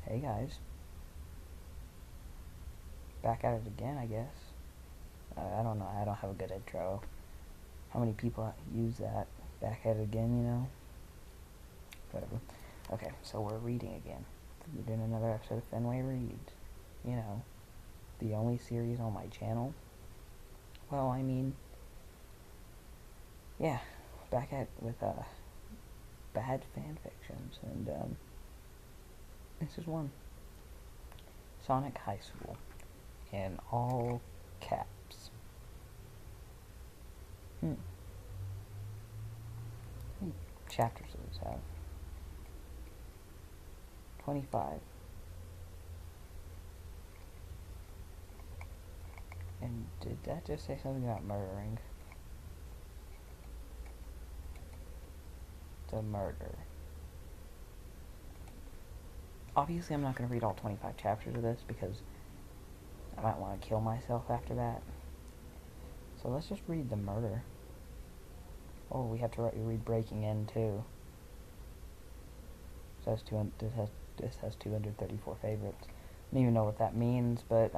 Hey guys, back at it again, I guess. I don't know, I don't have a good intro. How many people use that? Back at it again. Whatever. Okay, so we're reading again. We're doing another episode of Finway Reads. You know, the only series on my channel. Well, I mean, yeah, back at with bad fan fictions, and this is one. Sonic High School, in all caps. How many chapters does this have? 25. And did that just say something about murdering? The murder. Obviously, I'm not going to read all 25 chapters of this because I might want to kill myself after that. So let's just read the murder. Oh, we have to read Breaking In too. So this has 234 favorites. I don't even know what that means, but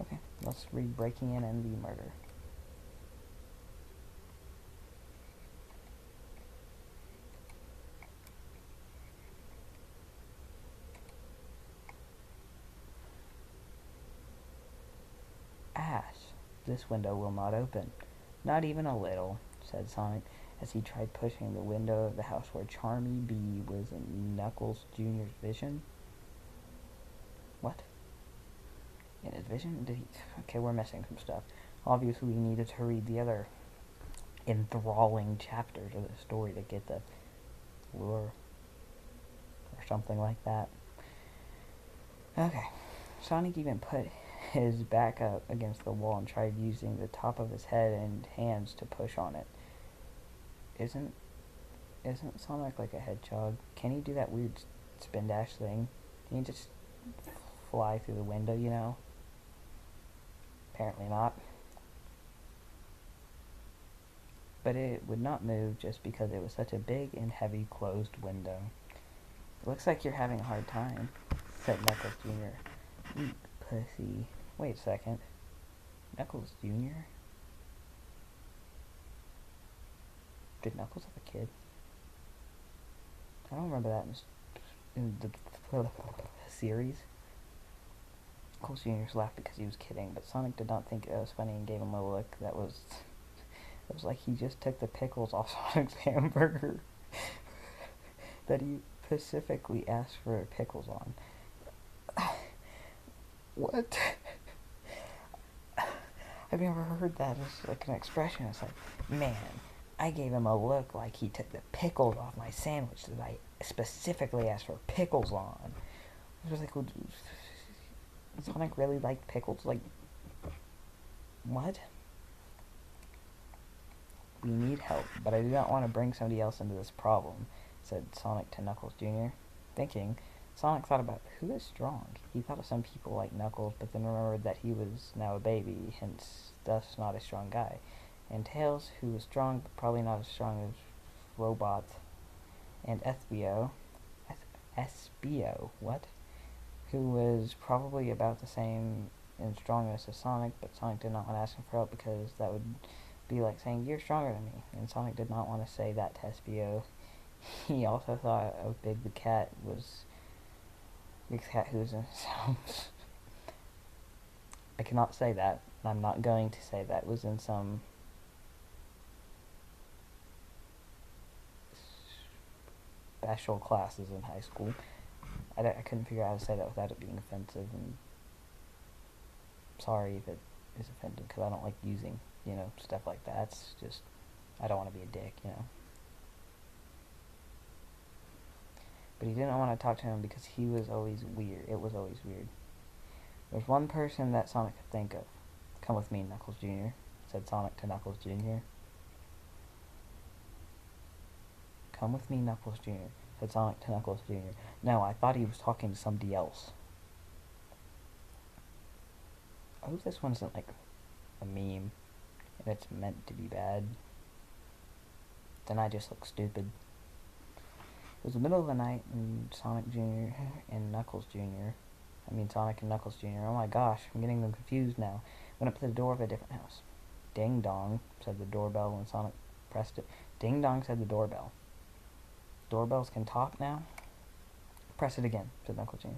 okay, let's read Breaking In and the murder. Ash, this window will not open. Not even a little, said Sonic, as he tried pushing the window of the house where Charmy B was in Knuckles Jr.'s vision. What? In his vision? Did he? Okay, we're missing some stuff. Obviously, we needed to read the other enthralling chapters of the story to get the lure or something like that. Okay, Sonic even put his back up against the wall and tried using the top of his head and hands to push on it. Isn't Sonic like a hedgehog? Can he do that weird spin dash thing? Can he just fly through the window? Apparently not. But it would not move just because it was such a big and heavy closed window. It looks like you're having a hard time, said Knuckles Jr. Eat pussy. Wait a second. Knuckles Jr.? Did Knuckles have a kid? I don't remember that in the series. Knuckles Jr. laughed because he was kidding, but Sonic did not think it was funny and gave him a look that was like he just took the pickles off Sonic's hamburger that he specifically asked for pickles on. What? I've never heard that as like an expression. It's like, man, I gave him a look like he took the pickles off my sandwich that I specifically asked for pickles on. I was like, well, Sonic really liked pickles? Like, what? We need help, but I do not want to bring somebody else into this problem, said Sonic to Knuckles Jr. Thinking, Sonic thought about who is strong. He thought of some people like Knuckles, but then remembered that he was now a baby, hence thus not a strong guy. And Tails, who was strong, but probably not as strong as Robot. And Espio, what? Who was probably about the same in strongness as Sonic, but Sonic did not want to ask him for help because that would be like saying, you're stronger than me. And Sonic did not want to say that to Espio. He also thought of Big the Cat who was in some... I cannot say that. I'm not going to say that. Was in some special classes in high school. I couldn't figure out how to say that without it being offensive, and sorry if it is offensive because I don't like using, stuff like that. It's just, I don't want to be a dick. But he didn't want to talk to him because he was always weird. It was always weird. There's one person that Sonic could think of. Come with me, Knuckles Jr., said Sonic to Knuckles Jr. Come with me, Knuckles Jr., said Sonic to Knuckles Jr. No, I thought he was talking to somebody else. I hope this one isn't like a meme and it's meant to be bad. Then I just look stupid. It was the middle of the night, and Sonic Jr. and Knuckles Jr. Sonic and Knuckles Jr. Oh my gosh, I'm getting them confused now. Went up to the door of a different house. Ding dong, said the doorbell when Sonic pressed it. Ding dong, said the doorbell. Doorbells can talk now? Press it again, said Knuckles Jr.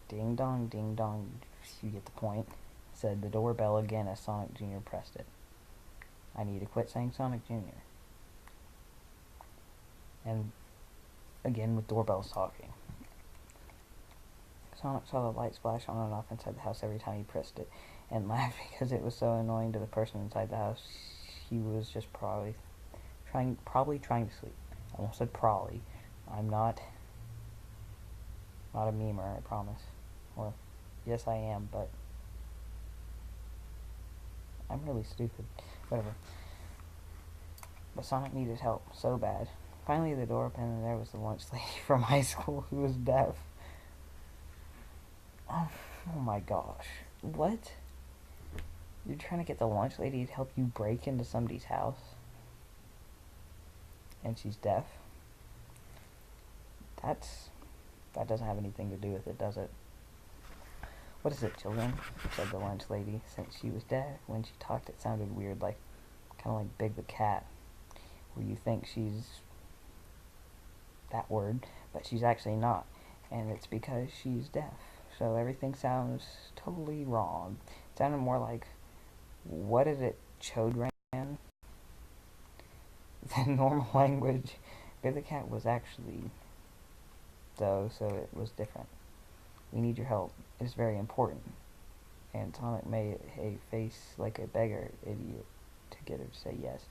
Ding dong, you get the point, said the doorbell again as Sonic Jr. pressed it. I need to quit saying Sonic Jr. And again with doorbells talking. Sonic saw the lights flash on and off inside the house every time he pressed it, and laughed because it was so annoying to the person inside the house. He was just probably trying to sleep. I almost said probably. I'm not a memer, I promise. Or, yes I am, but I'm really stupid. Whatever. But Sonic needed help so bad. Finally the door opened and there was the lunch lady from high school who was deaf. Oh my gosh. What? You're trying to get the lunch lady to help you break into somebody's house? And she's deaf? That doesn't have anything to do with it, does it? What is it, children? Said the lunch lady. Since she was deaf, when she talked it sounded weird, kind of like Big the Cat, where you think she's that word, but she's actually not. And it's because she's deaf. So everything sounds totally wrong. It sounded more like, what is it, Chodran? Than normal language. Big the Cat was actually, though, so it was different. We need your help. It is very important. And Sonic made a face like a beggar idiot to get her to say yes.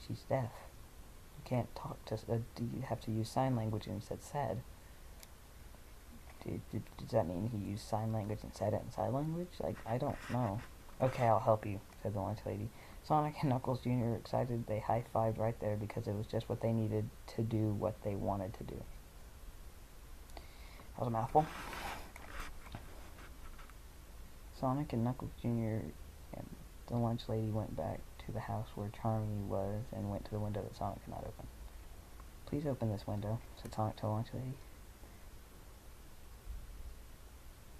She's deaf. You can't talk to... you have to use sign language instead said. Does that mean he used sign language and said it in sign language? I don't know. Okay, I'll help you, said the lunch lady. Sonic and Knuckles Jr. were excited. They high-fived right there because it was just what they needed to do what they wanted to do. That was a mouthful. Sonic and Knuckles Jr. and the lunch lady went back to the house where Charmy was and went to the window that Sonic could not open. Please open this window, said Sonic to the lunch lady.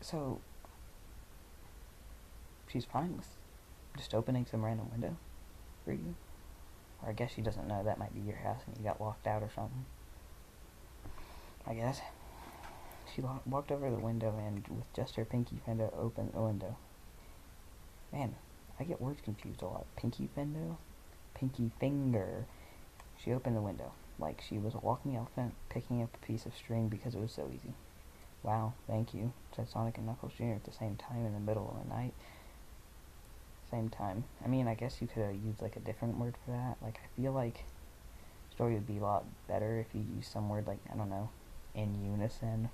So, she's fine with just opening some random window for you? Or I guess she doesn't know that might be your house and you got locked out or something. I guess. She walked over to the window and, with just her pinky finger, opened the window. Man, I get words confused a lot. Pinky finger? Pinky finger. She opened the window, like she was a walking elephant picking up a piece of string because it was so easy. Wow, thank you, said Sonic and Knuckles Jr. at the same time in the middle of the night. Same time. I guess you could have used, a different word for that. I feel like the story would be a lot better if you used some word I don't know, in unison.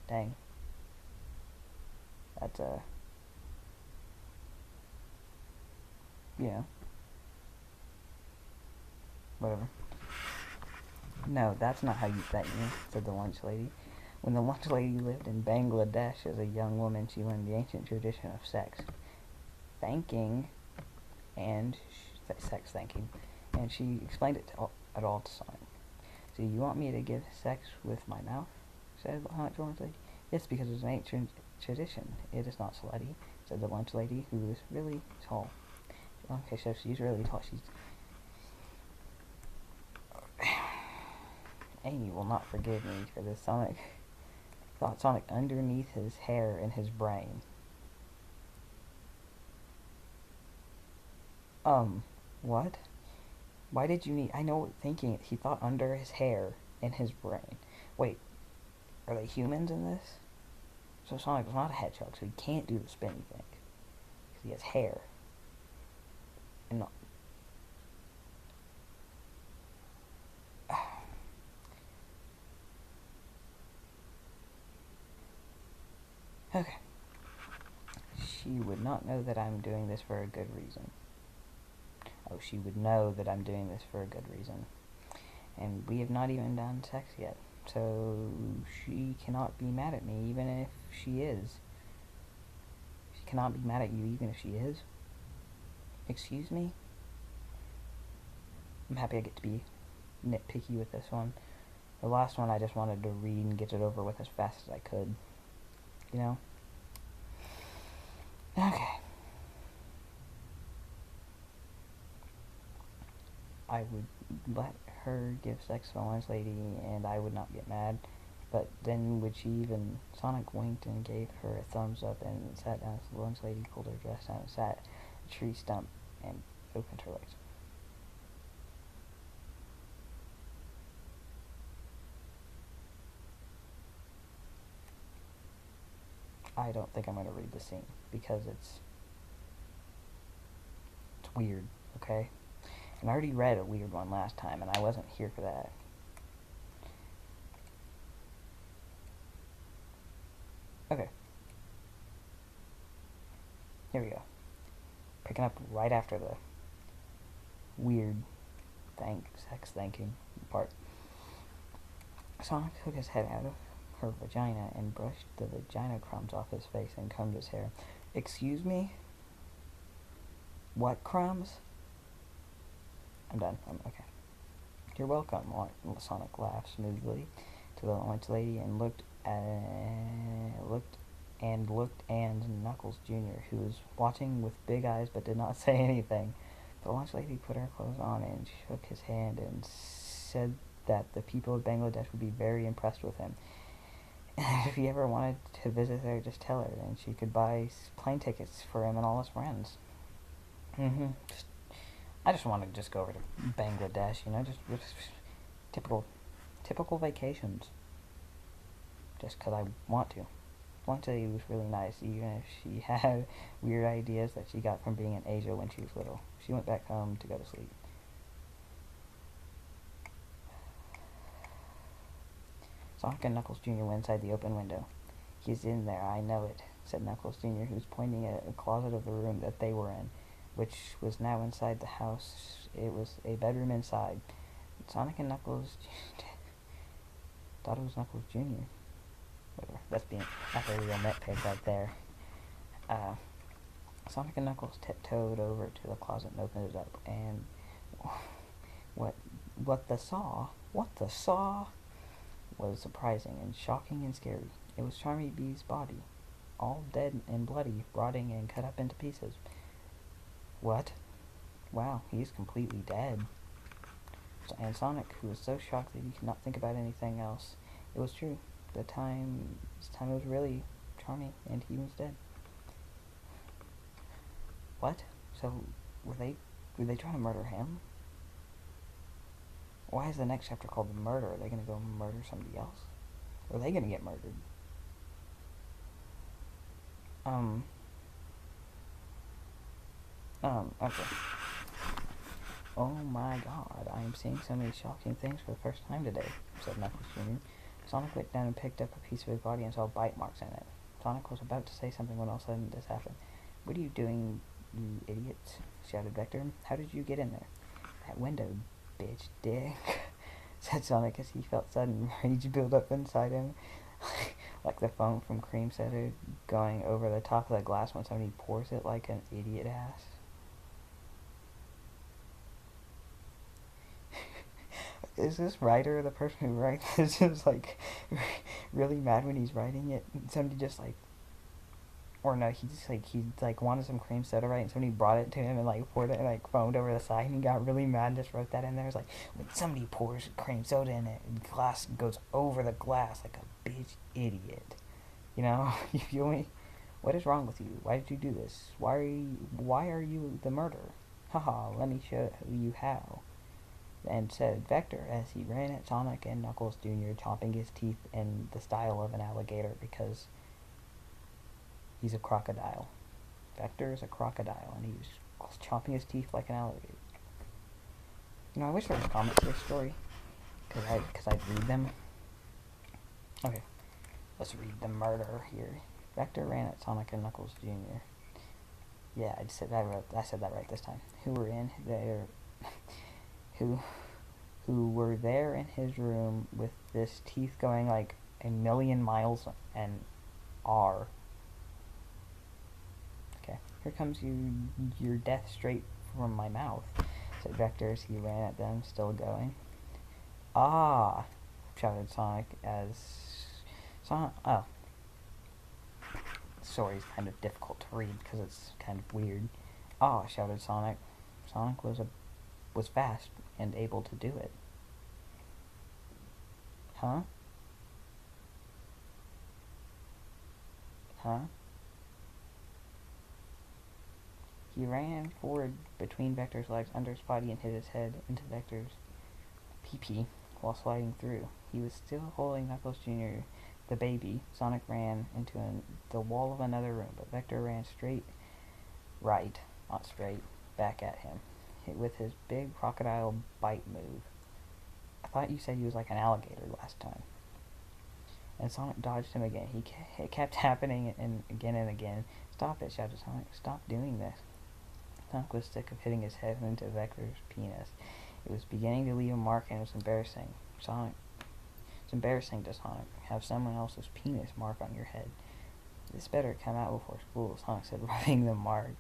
Dang. That's, whatever. No, that's not how you thank me, said the lunch lady. When the lunch lady lived in Bangladesh as a young woman, she learned the ancient tradition of sex thanking and sex thanking, and she explained it at all to Sonic. So you want me to give sex with my mouth? Said the lunch lady. Yes, because it's an ancient tradition. It is not slutty, said the lunch lady, who was really tall. Okay, so she's really tall. Amy will not forgive me for this. Sonic thought Sonic underneath his hair in his brain. What? Why did you need... I know thinking he thought under his hair in his brain. Wait, are they humans in this? So Sonic was not a hedgehog, so he can't do the spinny thing. Because he has hair. And not... Okay. She would not know that I'm doing this for a good reason. Oh, she would know that I'm doing this for a good reason. And we have not even done sex yet. So she cannot be mad at me, even if she is. cannot be mad at you even if she is. Excuse me? I'm happy I get to be nitpicky with this one. The last one I just wanted to read and get it over with as fast as I could. You know? Okay. I would let her give sex to the lunch lady and I would not get mad. But then would she even... Sonic winked and gave her a thumbs up and sat down. So the lunch lady pulled her dress down and sat a tree stump and opened her legs. I don't think I'm going to read the scene because it's weird, okay? And I already read a weird one last time and I wasn't here for that. Okay. Here we go. Picking up right after the weird sex thanking part. Sonic took his head out of her vagina and brushed the vagina crumbs off his face and combed his hair. Excuse me? What crumbs? I'm done. Okay. You're welcome, Sonic laughed smoothly to the lunch lady and looked and Knuckles Jr., who was watching with big eyes but did not say anything. The lunch lady put her clothes on and shook his hand and said that the people of Bangladesh would be very impressed with him. And if he ever wanted to visit there, just tell her, and she could buy plane tickets for him and all his friends. I just want to just go over to Bangladesh, you know, just typical vacations. Just 'cause I want to. Lunch lady was really nice, even if she had weird ideas that she got from being in Asia when she was little. She went back home to go to sleep. Sonic and Knuckles Jr. went inside the open window. He's in there, I know it, said Knuckles Jr., who was pointing at a closet of the room that they were in, which was now inside the house. It was a bedroom inside. Sonic and Knuckles thought it was Knuckles Jr. Whatever. That's a real nitpick right there. Sonic and Knuckles tiptoed over to the closet and opened it up. And what the saw was surprising and shocking and scary. It was Charmy Bee's body, all dead and bloody, rotting and cut up into pieces. What? Wow, he's completely dead. And Sonic, who was so shocked that he could not think about anything else, it was true. This time it was really Charmy, and he was dead. What? So were they trying to murder him? Why is the next chapter called The Murder? Are they gonna go murder somebody else? Or are they gonna get murdered? Okay. Oh my god, I am seeing so many shocking things for the first time today, said Knuckles Jr. Sonic looked down and picked up a piece of his body and saw bite marks in it. Sonic was about to say something when all of a sudden this happened. What are you doing, you idiots? Shouted Vector. How did you get in there? That window, bitch, dick, said Sonic as he felt sudden rage build up inside him. Like the foam from cream soda going over the top of the glass when somebody pours it like an idiot ass. Is this writer, the person who writes this, just like really mad when he's writing it? And somebody just like, or no, he wanted some cream soda, right? And somebody brought it to him and like poured it and like foamed over the side, and he got really mad and just wrote that in there. It's like, when somebody pours cream soda in it, and glass goes over the glass like a bitch idiot. You know, you feel me? What is wrong with you? Why did you do this? Why are you the murderer? Haha, let me show you how. And said Vector as he ran at Sonic and Knuckles Jr., chomping his teeth in the style of an alligator because he's a crocodile. Vector is a crocodile, and he's chomping his teeth like an alligator. You know, I wish there was comics to this story, because I'd read them. Okay, let's read the murder here. Vector ran at Sonic and Knuckles Jr. Yeah, I said that right this time. Who were there in his room with his teeth going like a million miles an hour. Here comes your death straight from my mouth, said Vector as he ran at them, still going. Ah, shouted Sonic as Sonic. Oh, the story's kind of difficult to read because it's kind of weird. Ah, shouted Sonic. Sonic was fast and able to do it. Huh? Huh? He ran forward between Vector's legs under his body and hit his head into Vector's pee-pee while sliding through. He was still holding Knuckles Jr., the baby. Sonic ran into the wall of another room, but Vector ran straight, right, not straight, back at him, with his big crocodile bite move. I thought you said he was like an alligator last time. And Sonic dodged him again. It kept happening and again. Stop it, shouted Sonic. Stop doing this. Sonic was sick of hitting his head into Vector's penis. It was beginning to leave a mark and it was embarrassing. It's embarrassing to Sonic. Have someone else's penis mark on your head. This better come out before school, Sonic said, rubbing the mark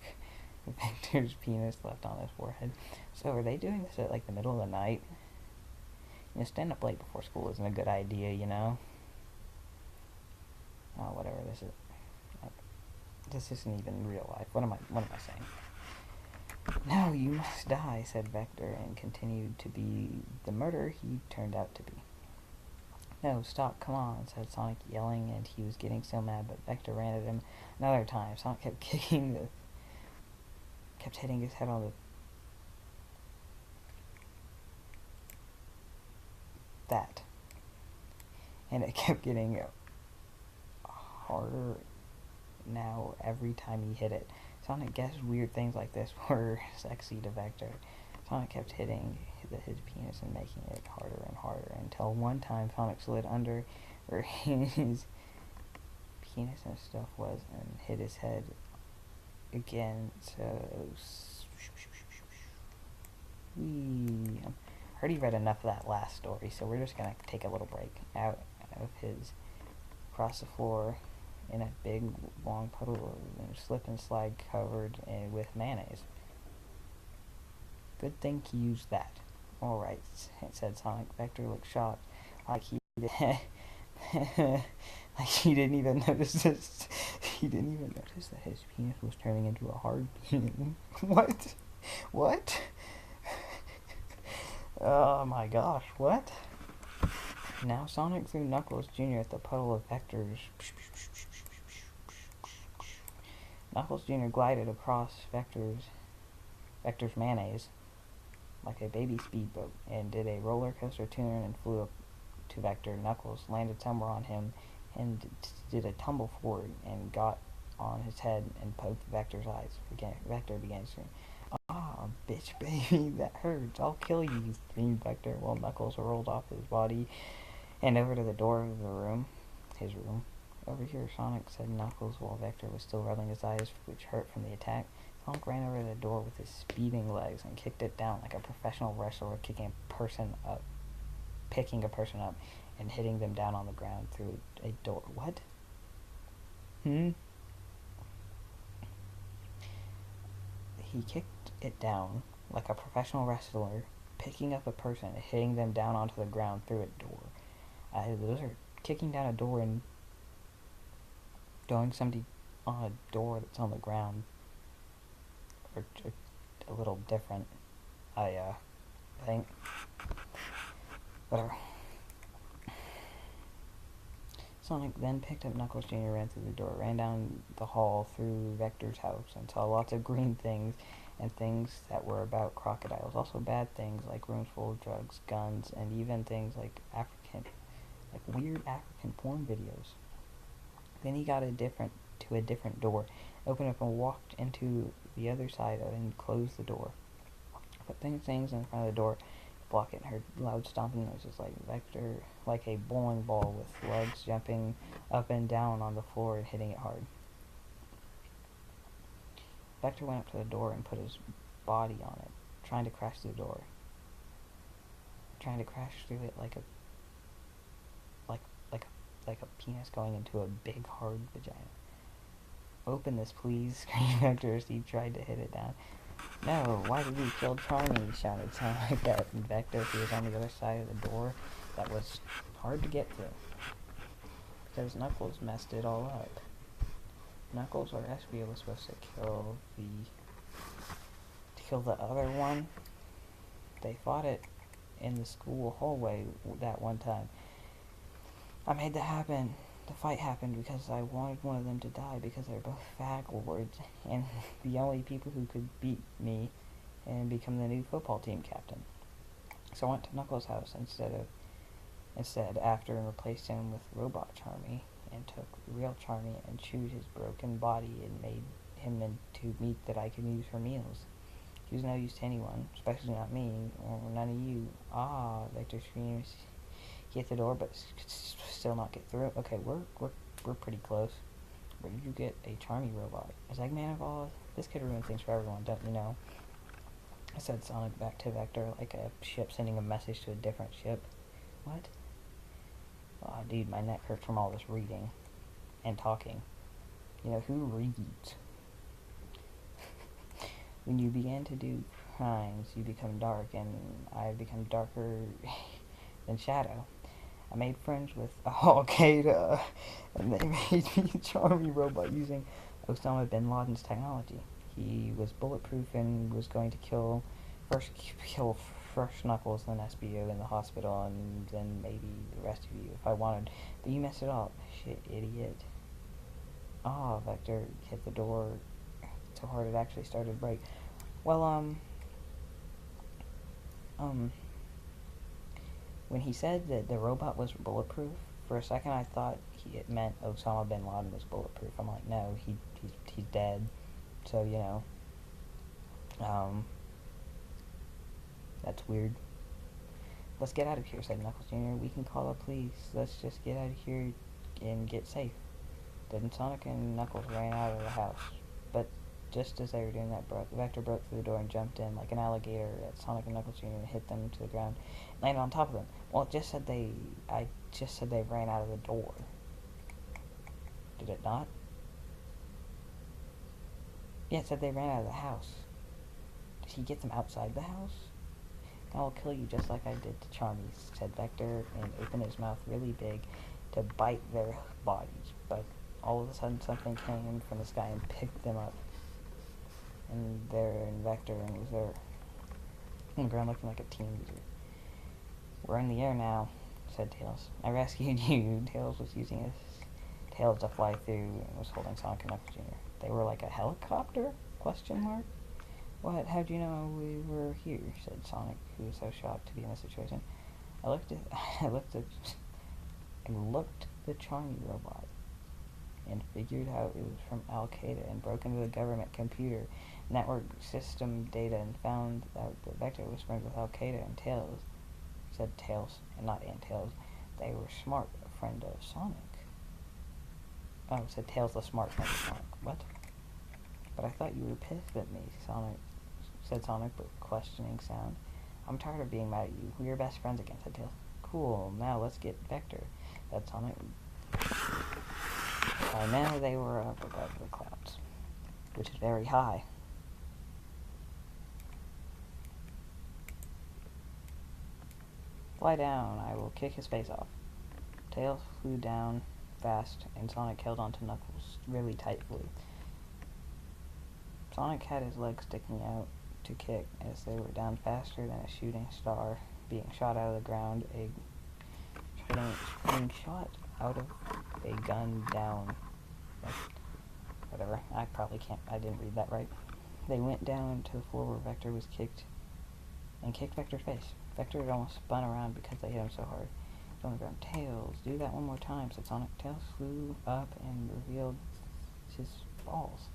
Victor's penis left on his forehead. So are they doing this at like the middle of the night? Staying up late before school isn't a good idea, you know? Oh, whatever, this isn't even real life. What am I saying? No, you must die, said Vector, and continued to be the murderer he turned out to be. No, stop, come on, said Sonic, yelling, and he was getting so mad, but Vector ran at him another time. Sonic kept hitting his head on that. And it kept getting harder now every time he hit it. Sonic guessed weird things like this were sexy to Vector. Sonic kept hitting his penis and making it harder and harder until one time Sonic slid under where his penis and stuff was and hit his head again. So I already read enough of that last story, so we're just gonna take a little break out of his across the floor in a big long puddle of slip and slide covered with mayonnaise. Good thing he used that. Alright, said Sonic. Vector looked shocked, like he like he didn't even notice this. He didn't even notice that his penis was turning into a hard penis. What? What? Oh my gosh, what? Now Sonic threw Knuckles Jr. at the puddle of Vector's. Knuckles Jr. glided across Vector's mayonnaise like a baby speedboat and did a roller coaster turn and flew up to Vector. Knuckles landed somewhere on him and did a tumble forward and got on his head and poked Vector's eyes. Vector began to scream, "Ah, bitch, baby, that hurts. I'll kill you," screamed Vector while Knuckles rolled off his body and over to the door of his room. Over here, Sonic, said Knuckles while Vector was still rubbing his eyes, which hurt from the attack. Sonic ran over the door with his speeding legs and kicked it down like a professional wrestler picking a person up and hitting them down on the ground through a door. What? He kicked it down like a professional wrestler picking up a person and hitting them down onto the ground through a door. Those are kicking down a door and throwing somebody on a door that's on the ground are a little different, I think. Whatever. Sonic then picked up Knuckles Jr., ran through the door, ran down the hall through Vector's house, and saw lots of green things and things that were about crocodiles. Also bad things like rooms full of drugs, guns, and even things like weird African porn videos. Then he got to a different door, opened up and walked into the other side of it and closed the door. Put things in front of the door, block it, and heard loud stomping noises like a bowling ball with legs jumping up and down on the floor and hitting it hard. Vector went up to the door and put his body on it, trying to crash through the door. Trying to crash through it like a penis going into a big hard vagina. open this, please, screamed Vector as he tried to hit it down. No, why did you kill Charmy? Shouted Sonic at Vector, who was on the other side of the door that was hard to get through. Because Knuckles messed it all up. Knuckles or Espio was supposed to kill the other one. They fought it in the school hallway that one time. I made that happen. The fight happened because I wanted one of them to die because they're both fag lords and the only people who could beat me and become the new football team captain. So I went to Knuckles' house instead after and replaced him with Robot Charmy and took real Charmy and chewed his broken body and made him into meat that I could use for meals. He was no use to anyone, especially not me, or none of you. Ah, Vector screams. He hit the door, but could still not get through. Okay, we're pretty close. Where did you get a Charmy robot? Is Eggman involved? This could ruin things for everyone, don't you know? I said Sonic back to Vector like a ship sending a message to a different ship. What? Aw, oh, dude, my neck hurts from all this reading and talking. You know, who reads? When you begin to do crimes, you become dark, and I become darker than Shadow. I made friends with Al-Qaeda, and they made me a Charmy robot using Osama bin Laden's technology. He was bulletproof and was going to kill first Knuckles, then SBO in the hospital, and then maybe the rest of you if I wanted. But you messed it up. Shit, idiot. Ah, Vector hit the door so hard it actually started to break. Well, when he said that the robot was bulletproof, for a second I thought it meant Osama bin Laden was bulletproof. I'm like, no, he's dead. So, you know, that's weird. Let's get out of here, said Knuckles Jr. We can call the police. Let's just get out of here and get safe. Then Sonic and Knuckles ran out of the house. But just as they were doing that, Vector broke through the door and jumped in like an alligator at Sonic and Knuckles Jr. and hit them to the ground, landed on top of them. Well, I just said they ran out of the door. Did it not? Yeah, it said they ran out of the house. Did he get them outside the house? I will kill you just like I did to Charmy, said Vector, and opened his mouth really big to bite their bodies. But all of a sudden something came from the sky and picked them up. And Vector was there on the ground looking like a teen loser. We're in the air now, said Tails. I rescued you. Tails was using his tails to fly through and was holding Sonic and Knuckles Jr. They were like a helicopter? Question mark? What? How'd you know we were here? Said Sonic, who was so shocked to be in this situation. I looked the Charmy robot and figured out it was from Al-Qaeda and broke into the government computer network system data and found out that Vector was friends with Al-Qaeda and Tails. Said Tails, and not Aunt Tails. They were smart, a friend of Sonic. Oh, said Tails, the smart friend of Sonic. What? But I thought you were pissed at me, said Sonic with a questioning sound. I'm tired of being mad at you. We're best friends again, said Tails. Cool, now let's get Vector, said Sonic. By now they were up above the clouds, which is very high. Fly down, I will kick his face off. Tails flew down fast, and Sonic held onto Knuckles really tightly. Sonic had his legs sticking out to kick as they were down faster than a shooting star being shot out of the ground, being shot out of a gun down. Whatever, I didn't read that right. They went down to the floor where Vector was kicked Vector's face. Vector had almost spun around because they hit him so hard. On the ground. Tails, do that one more time, said Sonic. Tails flew up and revealed his balls.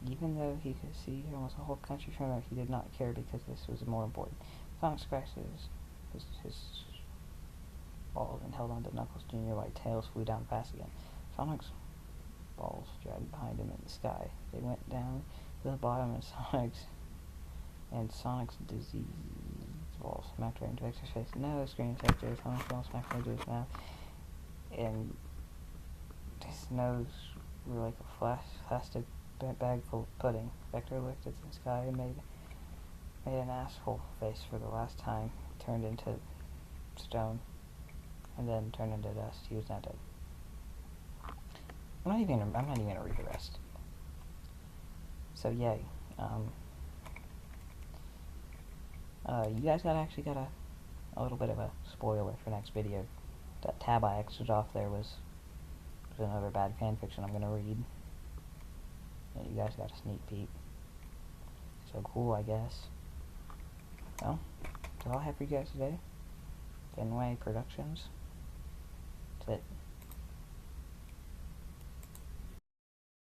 Even though he could see almost the whole country from there, he did not care because this was more important. Sonic scratched his balls and held on to Knuckles Jr. while Tails flew down fast again. Sonic's balls dragged behind him in the sky. They went down to the bottom of Sonic's diseased balls smacked right into Vector's face. No, screamed Vector. Sonic's ball smacked right into his mouth. And his nose grew like a plastic bag full of pudding. Vector looked at the sky and made an asshole face for the last time. Turned into stone, and then turned into dust. He was not dead. I'm not even gonna read the rest. So yay. You guys actually got a little bit of a spoiler for next video. That tab I exited off there was another bad fanfiction I'm gonna read. And you guys got a sneak peek. So cool, I guess. Well, that's all I have for you guys today. Finway Productions.